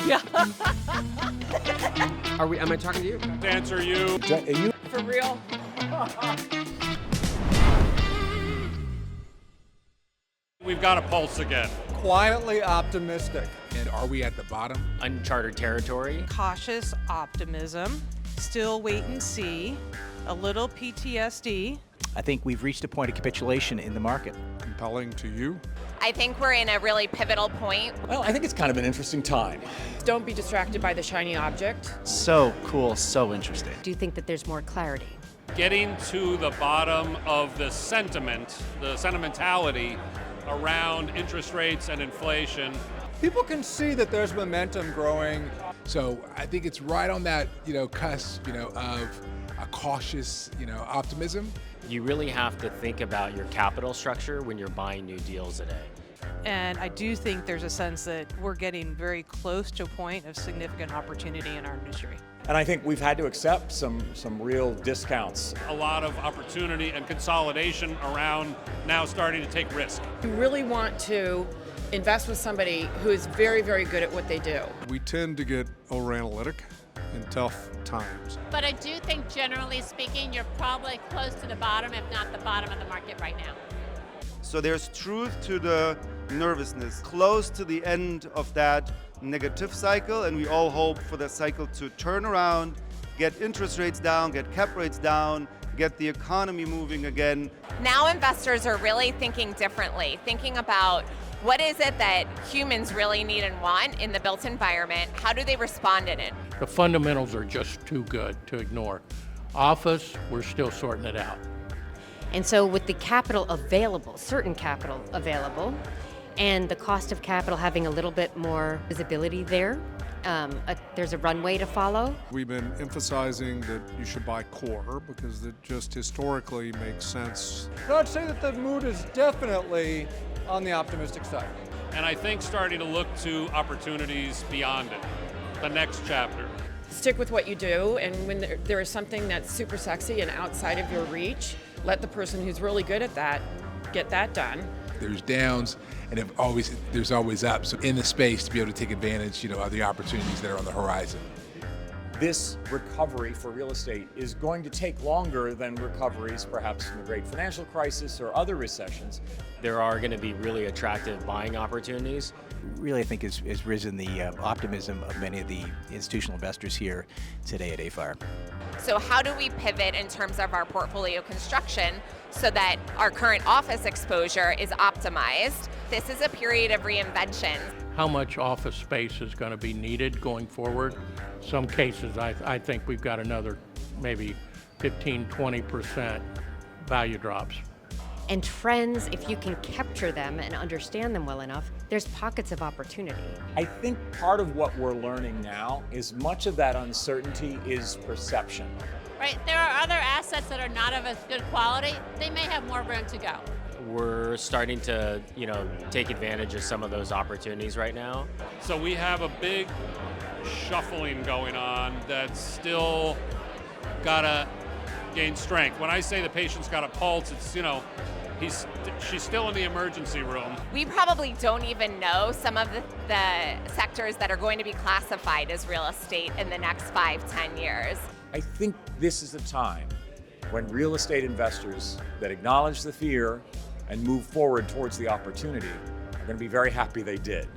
Yeah. Am I talking to you? To answer you. For real? We've got a pulse again. Quietly optimistic. And are we at the bottom? Uncharted territory. Cautious optimism, still wait and see, a little PTSD. I think we've reached a point of capitulation in the market. Compelling to you? I think we're in a really pivotal point. Well, I think it's kind of an interesting time. Don't be distracted by the shiny object. So cool, so interesting. Do you think that there's more clarity? Getting to the bottom of the sentimentality around interest rates and inflation. People can see that there's momentum growing. So I think it's right on that, cusp, of a cautious, optimism. You really have to think about your capital structure when you're buying new deals today. And I do think there's a sense that we're getting very close to a point of significant opportunity in our industry. And I think we've had to accept some real discounts. A lot of opportunity and consolidation around now starting to take risk. You really want to invest with somebody who is very, very good at what they do. We tend to get over-analytic in tough times. But I do think, generally speaking, you're probably close to the bottom, if not the bottom of the market right now. So there's truth to the nervousness, close to the end of that negative cycle, and we all hope for that cycle to turn around, get interest rates down, get cap rates down, get the economy moving again. Now investors are really thinking differently, thinking about what is it that humans really need and want in the built environment? How do they respond in it? The fundamentals are just too good to ignore. Office, we're still sorting it out. And so with the capital available, certain capital available, and the cost of capital having a little bit more visibility there, there's a runway to follow. We've been emphasizing that you should buy core because it just historically makes sense. But I'd say that the mood is definitely on the optimistic side. And I think starting to look to opportunities beyond it, the next chapter. Stick with what you do, and when there is something that's super sexy and outside of your reach, let the person who's really good at that get that done. There's downs, and there's always ups. So in the space to be able to take advantage, of the opportunities that are on the horizon. This recovery for real estate is going to take longer than recoveries perhaps from the great financial crisis or other recessions. There are going to be really attractive buying opportunities. Really, I think has risen the optimism of many of the institutional investors here today at AFIRE. So how do we pivot in terms of our portfolio construction so that our current office exposure is optimized? This is a period of reinvention. How much office space is going to be needed going forward? Some cases, I think we've got another maybe 15-20% value drops. And trends, if you can capture them and understand them well enough, there's pockets of opportunity. I think part of what we're learning now is much of that uncertainty is perception. Right? There are other assets that are not of as good quality. They may have more room to go. We're starting to, take advantage of some of those opportunities right now. So we have a big shuffling going on that's still gotta gain strength. When I say the patient's got a pulse, it's, she's still in the emergency room. We probably don't even know some of the sectors that are going to be classified as real estate in the next 5-10 years. I think this is the time when real estate investors that acknowledge the fear and move forward towards the opportunity are going to be very happy they did.